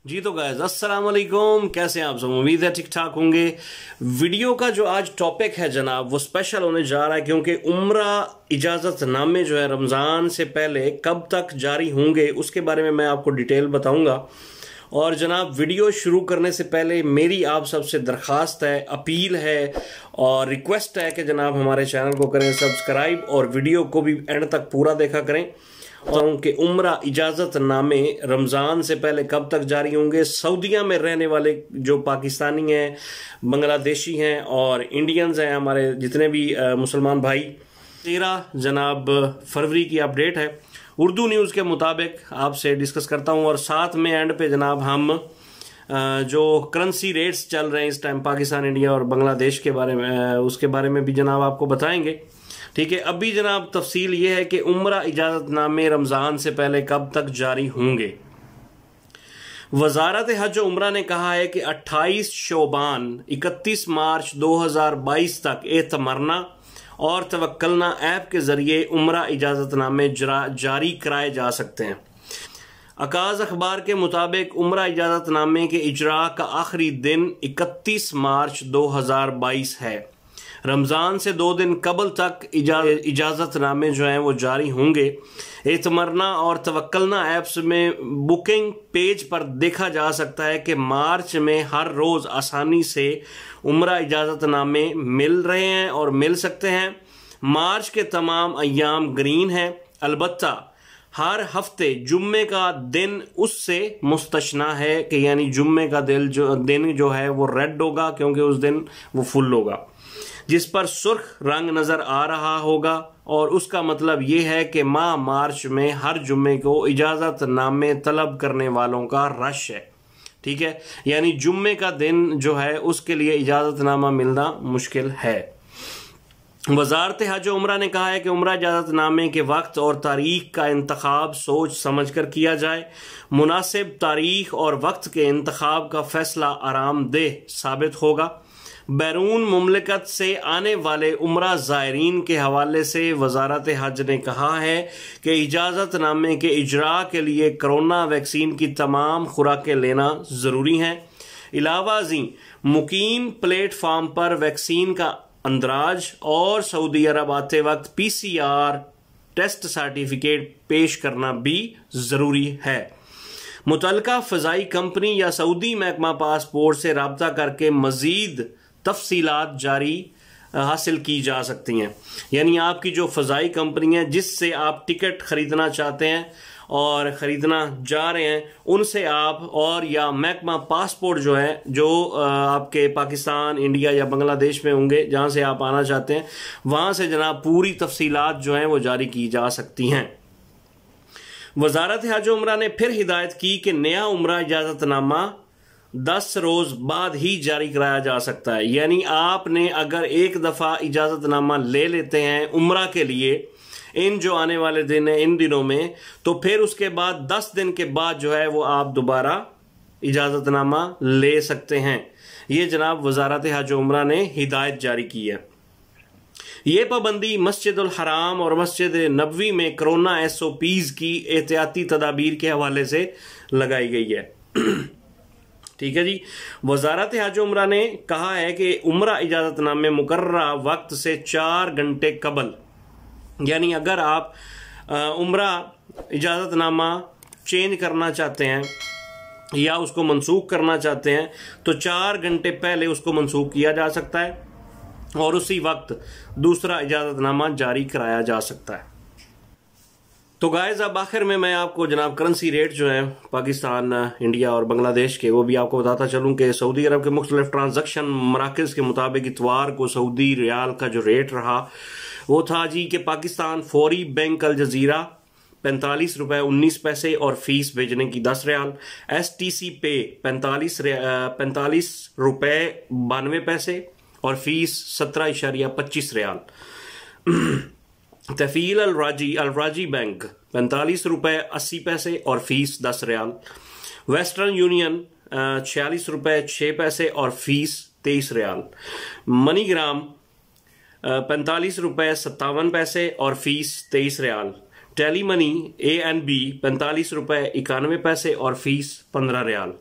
जी तो गाइस अस्सलाम वालेकुम, कैसे हैं आप सब। उम्मीद है ठीक ठाक होंगे। वीडियो का जो आज टॉपिक है जनाब वो स्पेशल होने जा रहा है क्योंकि उम्रा इजाज़तनामे जो है रमज़ान से पहले कब तक जारी होंगे उसके बारे में मैं आपको डिटेल बताऊंगा। और जनाब वीडियो शुरू करने से पहले मेरी आप सबसे दरख्वास्त है, अपील है और रिक्वेस्ट है कि जनाब हमारे चैनल को करें सब्सक्राइब और वीडियो को भी एंड तक पूरा देखा करें। और कि उम्रा इजाज़तनामे रमज़ान से पहले कब तक जारी होंगे। सऊदीया में रहने वाले जो पाकिस्तानी हैं, बांग्लादेशी हैं और इंडियंस हैं, हमारे जितने भी मुसलमान भाई, 13 जनाब फरवरी की अपडेट है उर्दू न्यूज़ के मुताबिक आपसे डिस्कस करता हूं। और साथ में एंड पे जनाब हम जो करेंसी रेट्स चल रहे हैं इस टाइम पाकिस्तान, इंडिया और बांग्लादेश के बारे में, उसके बारे में भी जनाब आपको बताएंगे। ठीक है, अभी जनाब तफसील ये है कि उम्रा इजाज़तनामे रमज़ान से पहले कब तक जारी होंगे। वजारत हज उम्रा ने कहा है कि 28 शोबान 31 मार्च 2022 तक एतमरना और तवक्कलना ऐप के जरिए उम्रा इजाज़तनामे जारी कराए जा सकते हैं। अकाज़ अखबार के मुताबिक उम्रा इजाज़तनामे के इजरा का आखिरी दिन 31 मार्च 2022 है। रमज़ान से 2 दिन कबल तक इजाज़तनामे जो हैं वो जारी होंगे। एतमरना और तवक्कलना ऐप्स में बुकिंग पेज पर देखा जा सकता है कि मार्च में हर रोज़ आसानी से उम्रा इजाज़तनामे मिल रहे हैं और मिल सकते हैं। मार्च के तमाम अय्याम ग्रीन हैं, अलबत्ता हर हफ्ते जुम्मे का दिन उससे मुस्तशना है कि यानी जुम्मे का दिन जो है वो रेड होगा क्योंकि उस दिन वो फुल होगा, जिस पर सुर्ख रंग नजर आ रहा होगा। और उसका मतलब ये है कि माह मार्च में हर जुम्मे को इजाज़तनामे तलब करने वालों का रश है। ठीक है, यानी जुम्मे का दिन जो है उसके लिए इजाज़तनामा मिलना मुश्किल है। वजारत हज उम्रा ने कहा है कि उम्रा इजाज़तनामे के वक्त और तारीख का इंतखाब सोच समझ कर किया जाए। मुनासिब तारीख और वक्त के इंतखाब का फैसला आरामदेह साबित होगा। बैरून मुमलिकत से आने वाले उम्रा ज़ायरीन के हवाले से वजारत हज ने कहा है कि इजाज़तनामे के इजरा के लिए कोरोना वैक्सीन की तमाम खुराकें लेना ज़रूरी हैं। इलावा जी मुकीम प्लेटफार्म पर वैक्सीन का अंदराज और सऊदी अरब आते वक्त PCR टेस्ट सर्टिफिकेट पेश करना भी ज़रूरी है। मुतल्लिका फ़ज़ाई कंपनी या सऊदी महकमा पासपोर्ट से रब्ता करके मज़ीद तफसीलात जारी हासिल की जा सकती हैं। यानी आपकी जो फ़ज़ाई कंपनी है जिससे आप टिकट ख़रीदना चाहते हैं और ख़रीदना जा रहे हैं उनसे आप, और या महकमा पासपोर्ट जो है जो आपके पाकिस्तान, इंडिया या बांग्लादेश में होंगे जहां से आप आना चाहते हैं, वहां से जनाब पूरी तफसीलात जो हैं वो जारी की जा सकती हैं। वजारत हज उम्रा ने फिर हिदायत की कि नया उम्रा इजाज़तनामा 10 रोज़ बाद ही जारी कराया जा सकता है। यानी आपने अगर एक दफ़ा इजाज़तनामा ले लेते हैं उम्रा के लिए इन जो आने वाले दिन है इन दिनों में, तो फिर उसके बाद 10 दिन के बाद जो है वो आप दोबारा इजाज़तनामा ले सकते हैं। ये जनाब वजारत हज उम्रा ने हिदायत जारी की है। ये पाबंदी मस्जिदुल हराम और मस्जिद नबवी में कोरोना SOPs की एहतियाती तदाबीर के हवाले से लगाई गई है। ठीक है जी, वजारत हज उम्रा ने कहा है कि उम्रा इजाज़तनामे मुकर्ररा वक्त से 4 घंटे कबल, यानी अगर आप उम्रा इजाज़तनामा चेंज करना चाहते हैं या उसको मनसूख करना चाहते हैं तो 4 घंटे पहले उसको मनसूख किया जा सकता है और उसी वक्त दूसरा इजाज़तनामा जारी कराया जा सकता है। तो गाइस अब आखिर में मैं आपको जनाब करेंसी रेट जो है पाकिस्तान, इंडिया और बांग्लादेश के वो भी आपको बताता चलूं कि सऊदी अरब के मुख्तलिफ ट्रांजैक्शन मराकज़ के मुताबिक इतवार को सऊदी रियाल का जो रेट रहा वो था जी कि पाकिस्तान फौरी बैंक अल जजीरा 45 रुपये 19 पैसे और फीस भेजने की 10 रियाल। STC पे 45 रुपये 92 पैसे और फीस 17.25 रियाल। तफील अलराजी बैंक 45 रुपये 80 पैसे और फीस 10 रियाल। वेस्टर्न यूनियन 46 रुपये 6 पैसे और फीस 23 रियाल। मनीग्राम 45 रुपये 57 पैसे और फीस 23 रियाल। टेली मनी ANB 45 रुपये 91 पैसे और फीस 15 रियाल।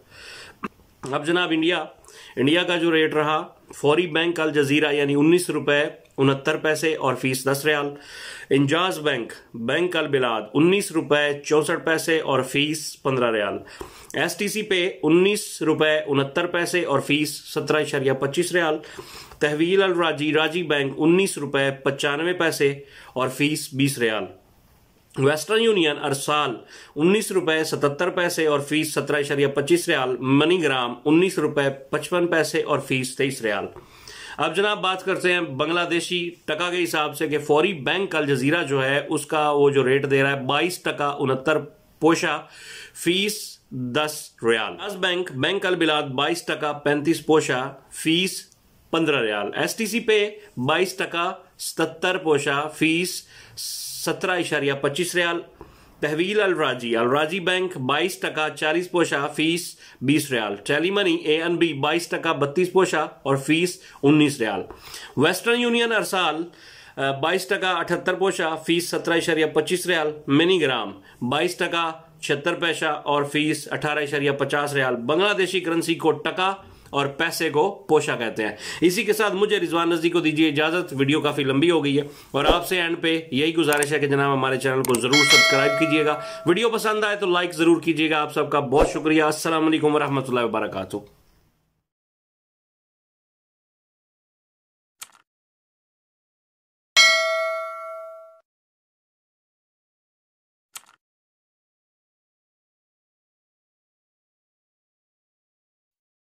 अब जनाब इंडिया का जो रेट रहा, फौरी बैंक अल जजीरा यानी 19 रुपए 69 पैसे और फीस 10 रियाल। इंजाज बैंक अल बिलाद 19 रुपए 64 पैसे और फीस 15 रियाल। STC पे 19 रुपए 69 पैसे और फीस 17.25 रियाल। तहवील अल राजी बैंक 19 रुपए 95 पैसे और फीस 20 रियाल। वेस्टर्न यूनियन अरसाल 19 रुपए 77 पैसे और फीस 17.25 रियाल। मनीग्राम 19 रुपए 55 पैसे और फीस 23 रियाल। अब जनाब बात करते हैं बांग्लादेशी टका के हिसाब से कि फौरी बैंक अल जजीरा जो है उसका वो जो रेट दे रहा है 22 टका 69 पोशा, फीस 10 रियाल। बैंक अल बिलाद 22 टका 35 पोशा, फीस 15 रियाल। STC पे 22 टका 77 पोशा, फीस 17.25 रियाल। तहवील अल राजी बैंक 22 टका 40 Porsche, fees 20 riyal. Telemoney ANB 22 टका 32 पोशा और फीस 19 रियाल। वेस्टर्न यूनियन अरसाल 22 टका 78 पोशा, फीस 17.25 रियाल। मिनीग्राम 22 टका 76 पैसा और फीस 18.50 रियाल। बांग्लादेशी करेंसी को टका और पैसे को पोशा कहते हैं। इसी के साथ मुझे रिजवान नजदी को दीजिए इजाजत। वीडियो काफी लंबी हो गई है और आपसे एंड पे यही गुजारिश है कि जनाब हमारे चैनल को जरूर सब्सक्राइब कीजिएगा। वीडियो पसंद आए तो लाइक जरूर कीजिएगा। आप सबका बहुत शुक्रिया। अस्सलाम वालेकुम रहमतुल्लाहि व बरकातुहू।